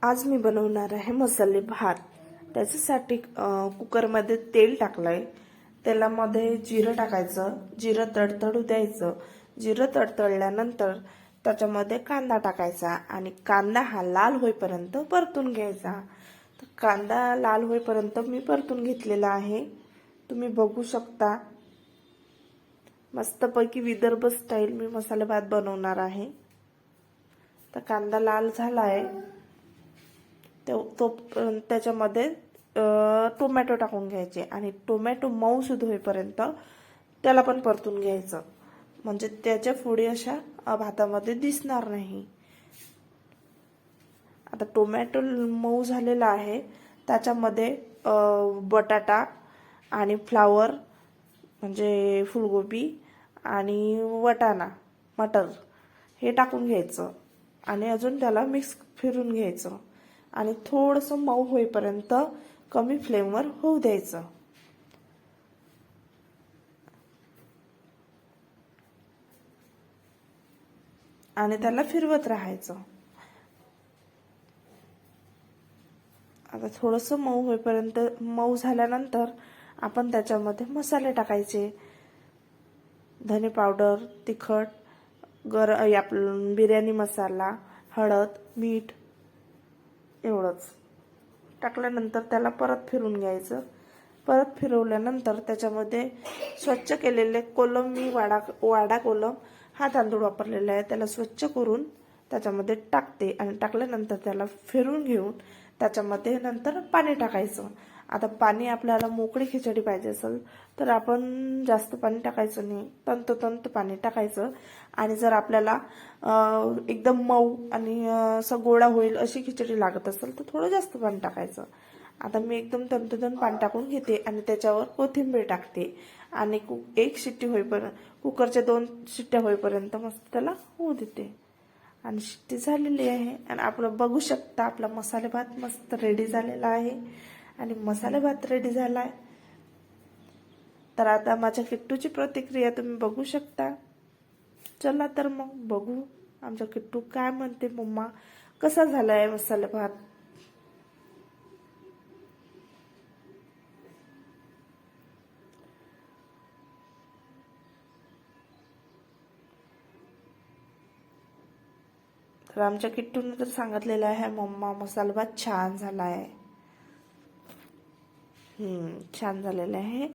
आज मी बनवणार आहे मसाले भात। त्याच्यासाठी कुकरमध्ये तेल टाकलंय। तेलामध्ये जिरं टाकायचं, जिरं तडतडू द्यायचं। जिरं तडतडल्यानंतर त्याच्यामध्ये कांदा टाकायचा आणि कांदा हा लाल होईपर्यंत परतून घ्यायचा। तर कांदा लाल होईपर्यंत मी परतून घेतलेला आहे, तुम्ही बघू शकता। मस्तपैकी विदर्भ स्टाईल मी मसाले भात बनवणार आहे। तर कांदा लाल झालाय, त्याच्यामध्ये टोमॅटो टाकून घ्यायचे आणि टोमॅटो मऊसूद होईपर्यंत त्याला पण परतून घ्यायचं, म्हणजे त्याच्या फोडी अशा भातामध्ये दिसणार नाही। आता टोमॅटो मऊ झालेला आहे, त्याच्यामध्ये बटाटा आणि फ्लावर म्हणजे फुलगोबी आणि वटाणा मटर हे टाकून घ्यायचं आणि अजून त्याला मिक्स फिरून घ्यायचं आणि थोडंसं मऊ होईपर्यंत कमी फ्लेमवर होऊ द्यायचं। आणि त्याला फिरवत राहायचं। आता थोडंसं मऊ होईपर्यंत, मऊ झाल्यानंतर आपण त्याच्यामध्ये मसाले टाकायचे। धने पावडर, तिखट, बिर्याणी मसाला, हळद, मीठ एवढंच टाकल्यानंतर त्याला परत फिरून घ्यायचं। परत फिरवल्यानंतर त्याच्यामध्ये स्वच्छ केलेले कोलम, मी वाडा कोलम हा तांदूळ वापरलेला आहे, त्याला स्वच्छ करून त्याच्यामध्ये टाकते आणि टाकल्यानंतर त्याला फिरून घेऊन त्याच्यामध्ये नंतर पाणी टाकायचं। आता पाणी आपल्याला मोकळी खिचडी पाहिजे असेल तर आपण जास्त पाणी टाकायचं नाही, तंत पाणी टाकायचं। आणि जर आपल्याला एकदम मऊ आणि असं गोळा होईल अशी खिचडी लागत असेल तर थोडं जास्त पाणी टाकायचं। आता मी एकदम तंत पाणी टाकून घेते आणि त्याच्यावर कोथिंबीर टाकते आणि एक शिट्टी होईपर्यंत, कुकरच्या 2 शिट्ट्या होईपर्यंत मस्त त्याला होऊ देते। आणि शिट्टी झालेली आहे आणि आपलं बघू शकता, आपला मसाले भात मस्त रेडी झालेला आहे। आणि मसाले भात रेडी झालाय, तर आता माझ्या किट्टूची प्रतिक्रिया तुम्ही बघू शकता। चला तर मग बघू आमच्या किट्टू काय म्हणते, मम्मा कसा झालाय मसाले भात। तर आमच्या किट्टूने तर सांगितलेलं आहे, मम्मा मसाला भात छान झालाय। छान झालेला आहे।